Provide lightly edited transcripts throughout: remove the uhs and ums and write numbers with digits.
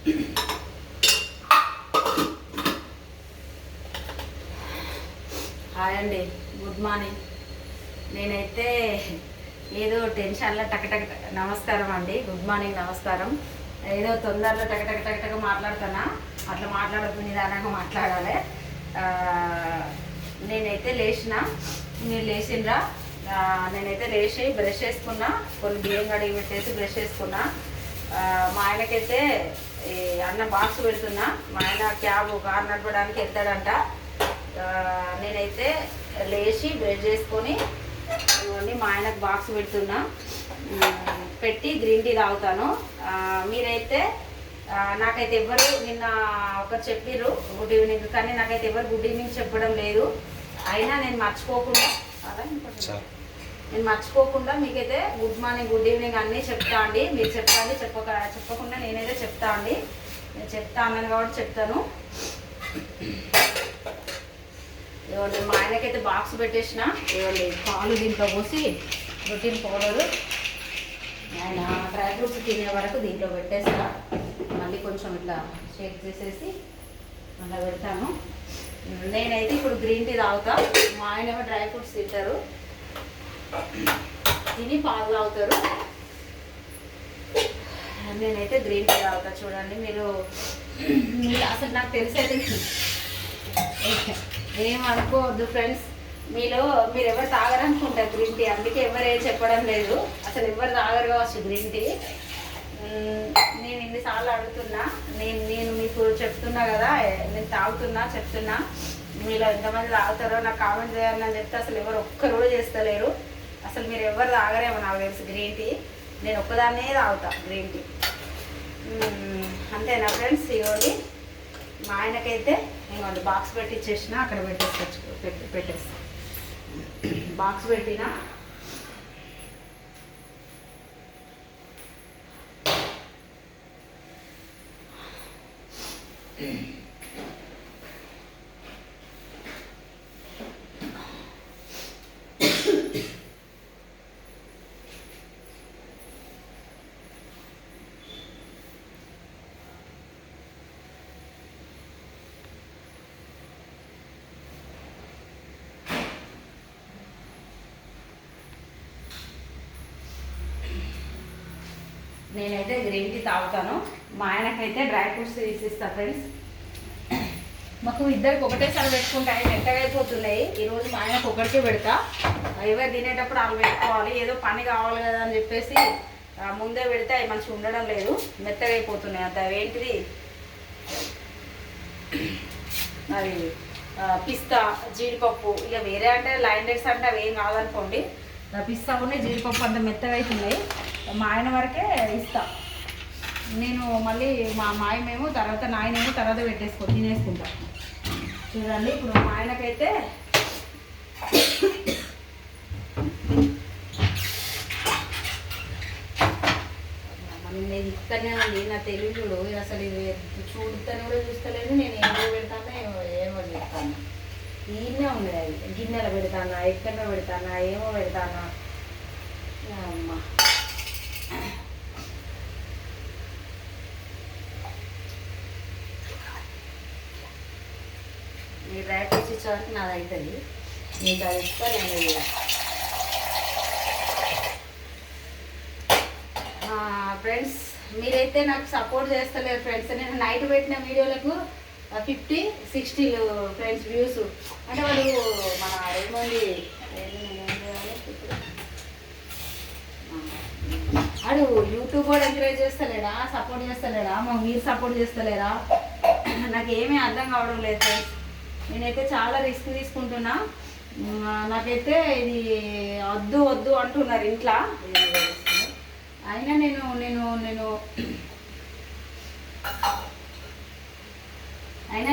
Hi అండి, good morning. నేనైతే ఏదో టెన్షన్లో టకటక నమస్కారం అండి, గుడ్ మార్నింగ్, నమస్కారం. ఏదో తొందరలో టకటక మాట్లాడుతున్నా, అట్లా మాట్లాడద్దు, నిదానంగా మాట్లాడాలి. నేనైతే లేచిన, మీరు లేచిండ్రా? నేనైతే లేచి బ్రష్ చేసుకున్నా, కొన్ని బియ్యం కడిగి పెట్టేసి బ్రష్ చేసుకున్నా. మా ఆయనకైతే అన్న బాక్స్ పెడుతున్నా. మా ఆయన క్యాబ్ కారు నడపడానికి వెళ్తాడంట. నేనైతే లేచి బ్రష్ చేసుకొని మా ఆయనకు బాక్స్ పెడుతున్నా, పెట్టి గ్రీన్ టీ తాగుతాను. మీరైతే నాకైతే ఎవరు నిన్న ఒకరు చెప్పిర్రు గుడ్ ఈవినింగ్, కానీ నాకైతే ఎవరు గుడ్ ఈవినింగ్ చెప్పడం లేదు. అయినా నేను మర్చిపోకుండా మీకైతే గుడ్ మార్నింగ్, గుడ్ ఈవినింగ్ అన్నీ చెప్తా అండి. మీరు చెప్పండి, చెప్పకుండా నేనైతే చెప్తా అండి. నేను చెప్తా అన్నాను కాబట్టి చెప్తాను. ఇవ్వండి, మా ఆయనకైతే బాక్స్ పెట్టేసిన. ఇవ్వండి, పాలు దీంట్లో పోసి ప్రోటీన్ పౌడరు, ఆయన డ్రై ఫ్రూట్స్ తినే వరకు దీంట్లో పెట్టేస్తా. మళ్ళీ కొంచెం ఇట్లా షేక్ చేసేసి అలా పెడతాను. నేనైతే ఇప్పుడు గ్రీన్ టీ తాగుతా. మా ఆయన డ్రై ఫ్రూట్స్ తింటారు, తిని పాలు తాగుతారు. నేనైతే గ్రీన్ టీ తాగుతా. చూడండి, మీరు అసలు నాకు తెలిసైతే ఏమనుకోవద్దు ఫ్రెండ్స్, మీరు ఎవరు తాగరనుకుంటారు గ్రీన్ టీ, అందుకే ఎవరు ఏం చెప్పడం లేదు. అసలు ఎవరు తాగరు కావచ్చు గ్రీన్ టీ. నేను ఇన్నిసార్లు అడుగుతున్నా, నేను మీకు చెప్తున్నా కదా, నేను తాగుతున్నా చెప్తున్నా. మీలో ఎంతమంది తాగుతారో నాకు కామెంట్ చేయాలని చెప్తే అసలు ఎవరు ఒక్కరు కూడా చేస్తలేరు. అసలు మీరు ఎవరు తాగరేమో నాకు తెలుసు గ్రీన్ టీ. నేను ఒక్కదాన్నే తాగుతా గ్రీన్ టీ. అంతేనా ఫ్రెండ్స్? ఇవ్వండి, మా ఆయనకైతే ఇంకోండి బాక్స్ పెట్టిచ్చేసిన, అక్కడ పెట్టేస్తా. బాక్స్ పెట్టినా. నేనైతే గ్రీన్ టీ తాగుతాను. మా ఆయనకైతే డ్రై ఫ్రూట్స్ తీసిస్తా ఫ్రెండ్స్. మాకు ఇద్దరికి ఒకటేసారి పెట్టుకుంటాయి, మెత్తగా అయిపోతున్నాయి. ఈరోజు మా ఆయనకు ఒకరికే పెడతా. ఎవరు తినేటప్పుడు వాళ్ళు పెట్టుకోవాలి, ఏదో పని కావాలి కదా అని చెప్పేసి ముందే పెడితే అవి మంచిగా ఉండడం లేదు, మెత్తగా అయిపోతున్నాయి. అంత ఏంటిది అది పిస్తా, జీడిపప్పు, ఇక వేరే అంటే లైన్ డేట్స్ అంటే అవి ఏం కాదనుకోండి. పిస్తా ఉన్నాయి, జీడిపప్పు అంత మెత్తగా అవుతున్నాయి. మా ఆయన వరకే ఇస్తా నేను. మళ్ళీ మా మాయమేమో తర్వాత, నాయనేమో తర్వాత తినేసుకుంటా. చూడండి, ఇప్పుడు మా ఆయనకైతే నేను ఇక్కడనే ఉంది నా తెలుగుడు. అసలు ఇది చూడుతాను కూడా చూస్తలేదు. నేను ఏమో పెడతానా ఏమో చెప్తాను. ఈయనే ఉంది, అది గిన్నెలో పెడతానా, ఎక్కడో పెడతానా, ఏమో పెడతానా. అమ్మ, మీరు డ్రై ఫ్రూట్స్ ఇచ్చేవరకు నాది అవుతుంది. మీకు అది ఇస్తా. నేను ఫ్రెండ్స్, మీరైతే నాకు సపోర్ట్ చేస్తలేరు ఫ్రెండ్స్. నేను నైట్ పెట్టిన వీడియోలకు 50-60 ఫ్రెండ్స్ వ్యూస్. అంటే వాడు మన ఏమంది వాడు యూట్యూబ్ కూడా ఎంకరేజ్ చేస్తలేడా, సపోర్ట్ చేస్తలేడా, మీరు సపోర్ట్ చేస్తలేరా? నాకు ఏమీ అర్థం కావడం లేదు ఫ్రెండ్స్. నేనైతే చాలా రిస్క్ తీసుకుంటున్నా. నాకైతే ఇది వద్దు అంటున్నారు ఇంట్లో. అయినా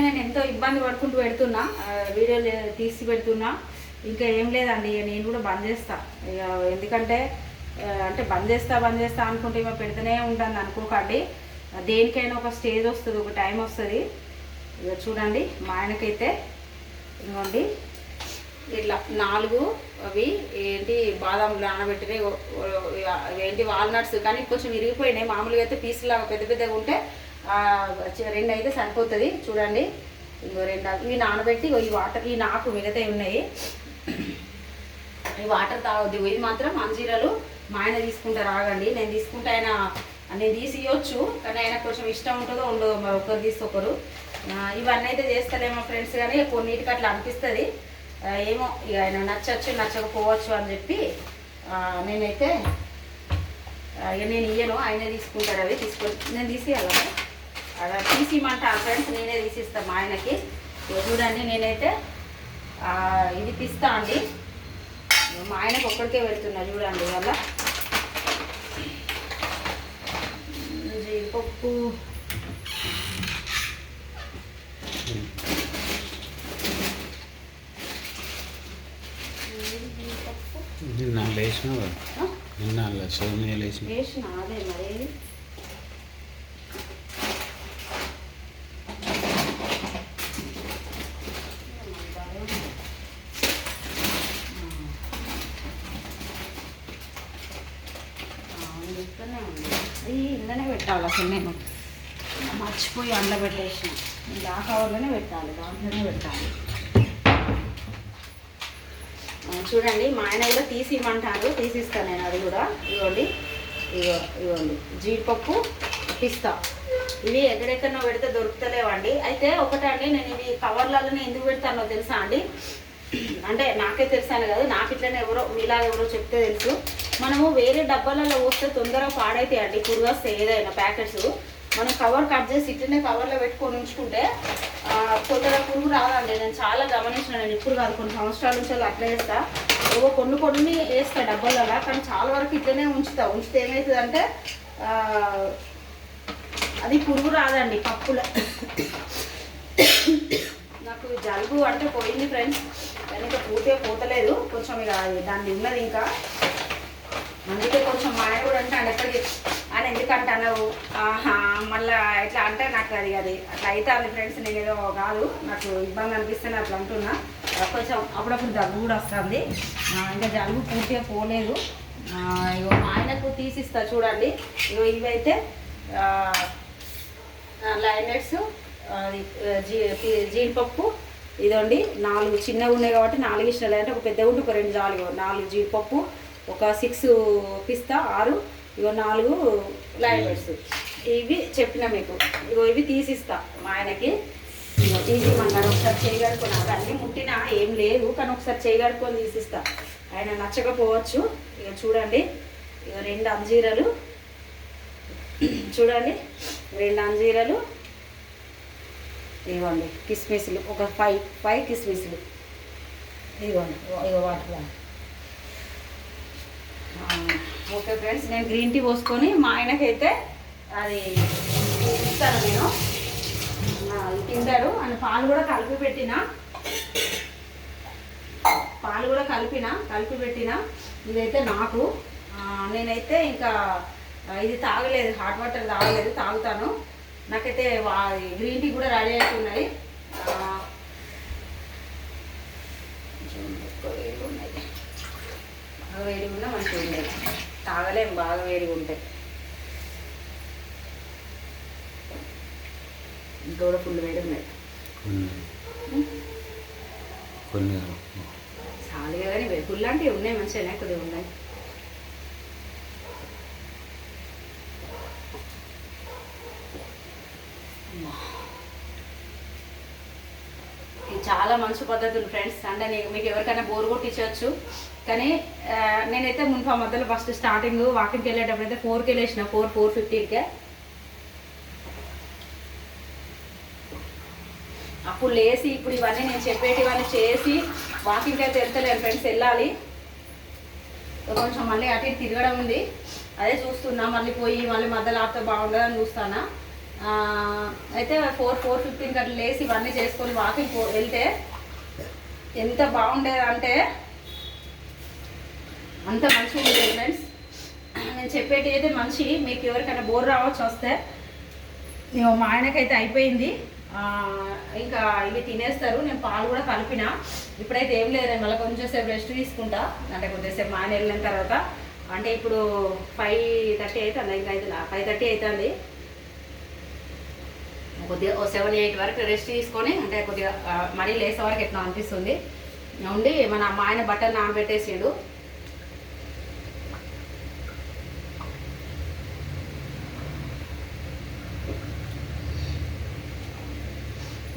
నేను ఎంతో ఇబ్బంది పడుకుంటూ పెడుతున్నా, వీడియోలు తీసి పెడుతున్నా. ఇంకా ఏం లేదండి, నేను కూడా బంద్ చేస్తా ఇక. ఎందుకంటే అంటే బంద్ చేస్తా అనుకుంటే ఇక పెడుతూనే ఉంటాను అనుకోకండి. దేనికైనా ఒక స్టేజ్ వస్తుంది, ఒక టైం వస్తుంది. ఇక చూడండి, మా ఆయనకైతే ఇదిగోండి ఇట్లా 4 అవి ఏంటి బాదాములు నానబెట్టినాయి, ఏంటి వాల్నట్స్, కానీ కొంచెం విరిగిపోయినాయి. మామూలుగా అయితే పీసులాగా పెద్దగా ఉంటే రెండు అయితే సరిపోతుంది. చూడండి ఇంకో రెండు ఇవి నానబెట్టి ఈ వాటర్ ఈ నాకు మిగతాయి ఉన్నాయి. ఈ వాటర్ తాగొద్దు. ఇది మాత్రం అంజీరాలు మా ఆయన తీసుకుంటారు. ఆగండి నేను తీసుకుంటే నేను తీసి ఇవ్వచ్చు, కానీ ఆయన కొంచెం ఇష్టం ఉంటుందో ఉండదో మరి ఒకరు తీసి ఒకరు. ఇవన్నీ అయితే చేస్తారేమో ఫ్రెండ్స్, కానీ కొన్నిటికి అట్లా అనిపిస్తుంది. ఏమో ఇక ఆయన నచ్చచ్చు నచ్చకపోవచ్చు అని చెప్పి నేనైతే ఇక నేను ఇయ్యను, ఆయనే తీసుకుంటారు. అవి నేను తీసియాలి అలా తీసిమంటా ఫ్రెండ్స్, నేనే తీసిస్తాను మా ఆయనకి. చూడండి నేనైతే ఇది తీస్తా అండి. మా ఆయనకు ఒక్కడికే పెడుతున్నా చూడండి. వల్ల జీడిపప్పు నిన్న లేచిన నిన్న సోనియా లేచిన అదే మరి ఇంట్లోనే పెట్టాలి. అసలు నేను మర్చిపోయి అండ పెట్టేసిన. ఆ కవర్లోనే పెట్టాలి, దాంట్లోనే పెట్టాలి. చూడండి మా ఆయన కూడా తీసి ఇమ్మంటారు, తీసిస్తాను నేను. అది కూడా ఇవ్వండి, ఇవ్వండి జీడిపప్పు పిస్తా. ఇవి ఎక్కడెక్కడో పెడితే దొరుకుతలేవండి. అయితే ఒకటండి, నేను ఇవి కవర్లలోనే ఎందుకు పెడతానో తెలుసా అండి? అంటే నాకే తెలుసాను కదా, నాకు ఇట్లనే మీలాగా ఎవరో చెప్తే తెలుసు. మనము వేరే డబ్బాలలో పోస్తే తొందరగా పాడైతాయండి, పురుగొస్తే ఏదైనా ప్యాకెట్స్. మనం కవర్ కట్ చేసి ఇట్లనే కవర్లో పెట్టుకొని ఉంచుకుంటే తొందరగా పురుగు రాదండి. నేను చాలా గమనించిన. నేను ఇప్పుడు కాదు, కొన్ని సంవత్సరాల నుంచి అట్లా వేస్తా. ఏవో కొన్ని వేస్తా డబ్బాలలో, కానీ చాలా వరకు ఇట్లనే ఉంచితే ఏమవుతుందంటే అది పురుగు రాదండి పప్పులో. నాకు జలుబు అంటే పోయింది ఫ్రెండ్స్, కానీ ఇంకా పూర్తిగా పోతలేదు. కొంచెం ఇక దాన్ని ఉన్నది ఇంకా. అందుకే కొంచెం మా ఆయన కూడా అంటే ఎక్కడికి ఆయన ఎందుకంటే అన్నావు మళ్ళీ ఇట్లా అంటే నాకు అది అట్లా అవుతుంది ఫ్రెండ్స్. నేను ఏదో కాదు, నాకు ఇబ్బంది అనిపిస్తే అట్లా అంటున్నా. కొంచెం అప్పుడప్పుడు దగ్గు కూడా వస్తుంది. ఇంకా జలుబు పూర్తిగా పోలేదు. ఇగో మా ఆయనకు తీసిస్తా చూడండి. ఇగో ఇవైతే లైనెట్స్, జీడిపప్పు. ఇదండి 4 చిన్నగా ఉన్నాయి కాబట్టి 4 ఇష్టం. లేదంటే ఒక పెద్దగా ఉంటే ఒక 2 చాలు. 4 జీడిపప్పు, ఒక 6 పిస్తా, 6 ఇగో 4 లైనెట్స్. ఇవి చెప్పిన మీకు. ఇగో ఇవి తీసిస్తా మా ఆయనకి. ఇగో తీసిమన్నాడు. ఒకసారి చేయగడుకున్నాను, అన్నీ ముట్టినా ఏం లేదు, కానీ ఒకసారి చేయగడుకొని తీసిస్తా. ఆయన నచ్చకపోవచ్చు. ఇక చూడండి, ఇక 2 అంజీరలు చూడండి, 2 అంజీరలు. ఇవ్వండి కిస్మిస్లు, ఒక 5 కిస్మిస్లు. ఇవ్వండి ఇగో వాటర్. ఓకే ఫ్రెండ్స్, నేను గ్రీన్ టీ పోసుకొని మా ఆయనకైతే అది ఇస్తాను. నేను తింటాడు అని పాలు కూడా కలిపి పెట్టిన. ఇదైతే నాకు, నేనైతే ఇంకా ఇది తాగలేదు, హాట్ వాటర్ తాగలేదు, తాగుతాను. నాకైతే గ్రీన్ టీ కూడా రెడీ అవుతున్నాయి. బాగా వేడిగా ఉన్నా మంచిగా ఉన్నాయి, తాగలేము బాగా వేడిగా ఉంటాయి. ఇంకా కూడా ఫుల్ వేడి ఉన్నాయి. చాలుగా కానీ ఫుల్ లాంటివి ఉన్నాయి, మంచిగానే కొద్దిగా ఉన్నాయి. చాలా మంచి పద్ధతులు ఫ్రెండ్స్. అంటే మీకు ఎవరికైనా బోర్ కొట్టించవచ్చు. కానీ నేనైతే మున్పా మధ్యలో ఫస్ట్ స్టార్టింగ్ వాకింగ్కి వెళ్ళేటప్పుడు అయితే 4కి వెళ్ళేసిన, 4:15కే. అప్పుడు లేచి ఇప్పుడు ఇవన్నీ నేను చెప్పేటివన్నీ చేసి వాకింగ్కి అయితే వెళ్తలేను ఫ్రెండ్స్. వెళ్ళాలి కొంచెం, మళ్ళీ అటు ఇటు తిరగడం ఉంది. అదే చూస్తున్నా, మళ్ళీ పోయి మళ్ళీ మధ్యలో ఆడితే బాగుండదని చూస్తానా. అయితే 4:15కి అట్లా లేచి ఇవన్నీ చేసుకొని వాకింగ్ వెళ్తే ఎంత బాగుండేది అంటే అంత మంచిగా ఉండేది ఫ్రెండ్స్. నేను చెప్పేటి అయితే మంచి, మీకు ఎవరికైనా బోర్ రావచ్చు వస్తే. నేను మా ఆయనకైతే అయిపోయింది, ఇంకా ఇవి తినేస్తారు. నేను పాలు కూడా కలిపిన. ఇప్పుడైతే ఏం లేదు, నేను మళ్ళీ కొంచెంసేపు రెస్ట్ తీసుకుంటా. అంటే కొద్దిసేపు మా ఆయన వెళ్ళిన తర్వాత. అంటే ఇప్పుడు 5:30 అవుతుంది, ఇంకా 5:30 అవుతుంది. కొద్దిగా 7-8 వరకు రెస్ట్ తీసుకొని అంటే కొద్దిగా మరీ లేసే వరకు ఎట్లా అనిపిస్తుంది ఉండి మన మా ఆయన బట్టలు నానబెట్టేసిండు.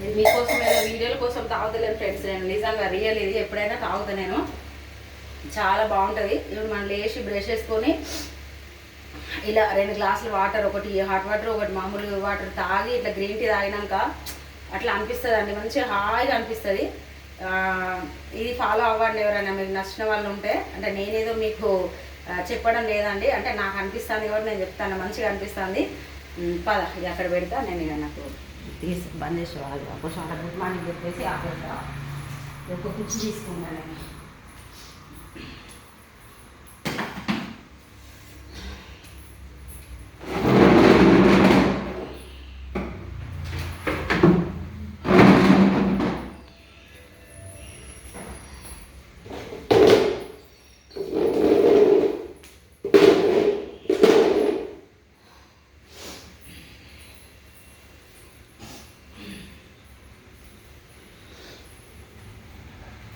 ఇది మీకోసం ఏదో వీడియోల కోసం తాగుతలేను ఫ్రెండ్స్, నేను నిజంగా రియల్ ఇది ఎప్పుడైనా తాగుతా నేను, చాలా బాగుంటుంది. ఇప్పుడు మనం లేచి బ్రష్ చేసుకొని ఇలా 2 గ్లాసులు వాటర్, ఒకటి హాట్ వాటర్ ఒకటి మామూలు వాటర్ తాగి ఇట్లా గ్రీన్ టీ తాగినాక అట్లా అనిపిస్తుంది అండి, మంచిగా హాయిగా అనిపిస్తుంది. ఇది ఫాలో అవ్వండి ఎవరైనా మీకు నచ్చిన వాళ్ళు ఉంటే. అంటే నేనేదో మీకు చెప్పడం లేదండి, అంటే నాకు అనిపిస్తుంది కాబట్టి నేను చెప్తాను, మంచిగా అనిపిస్తుంది. పద ఇది అక్కడ పెడతా, నేను ఇక నాకు తీసి బంద్ చేసే వాళ్ళు కొంచెం అక్కడ గుడ్ మార్నింగ్ చెప్పేసి ఆపేస్తా. ఒక కుర్చీ తీసుకున్నాను నేను.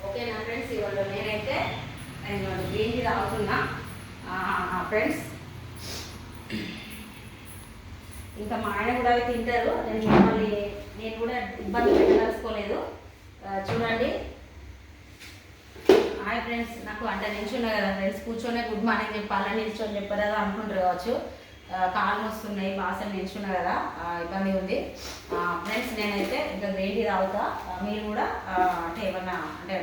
ఓకేనా ఫ్రెండ్స్, ఇవాళ నేనైతే గ్రీన్ టీ తాగుతున్నా ఫ్రెండ్స్. ఇంకా మా ఆయన కూడా అవి తింటారు, నేను కూడా ఇబ్బంది పెట్టదలుచుకోలేదు. చూడండి హాయ్ ఫ్రెండ్స్, నాకు అంటే నిల్చున్నా కదా ఫ్రెండ్స్, కూర్చొనే గుడ్ మార్నింగ్ చెప్పాలని నిల్చొని చెప్పలేదా అనుకుంటారు కావచ్చు. కాళ్ళు వస్తున్నాయి, బాసలు నిల్చున్నా కదా ఇబ్బంది ఉంది ఫ్రెండ్స్. నేనైతే ఇంకా గ్రీన్ టీ తాగుతా, మీరు కూడా అంటే ఏమన్నా అంటే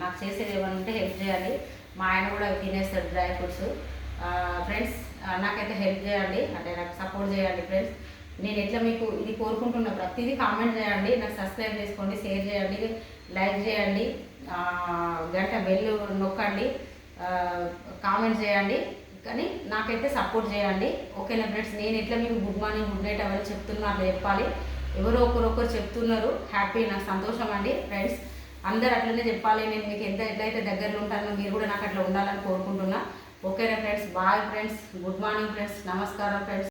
నాకు చేసేది ఏమన్నా ఉంటే హెల్ప్ చేయాలి. మా ఆయన కూడా తినేస్తాడు డ్రై ఫ్రూట్స్ ఫ్రెండ్స్. నాకైతే హెల్ప్ చేయండి, అంటే నాకు సపోర్ట్ చేయండి ఫ్రెండ్స్. నేను ఎట్లా మీకు ఇది కోరుకుంటున్నా, ప్రతిదీ కామెంట్ చేయండి, నాకు సబ్స్క్రైబ్ చేసుకోండి, షేర్ చేయండి, లైక్ చేయండి, గంట బెల్ నొక్కండి, కామెంట్ చేయండి, కానీ నాకైతే సపోర్ట్ చేయండి. ఓకేనా ఫ్రెండ్స్, నేను ఎట్లా మీకు గుడ్ మార్నింగ్ గుడ్ నైట్ అవన్నీ చెప్తున్నా అట్లా చెప్పాలి. ఎవరో ఒకరొకరు చెప్తున్నారు, హ్యాపీ, నాకు సంతోషం అండి ఫ్రెండ్స్. అందరు అట్లనే చెప్పాలి. నేను మీకు ఎట్లయితే దగ్గరలో ఉంటానో మీరు కూడా నాకు అట్లా ఉండాలని కోరుకుంటున్నా. ఓకేనా friends, boy friends, good morning friends, నమస్కారం ఫ్రెండ్స్.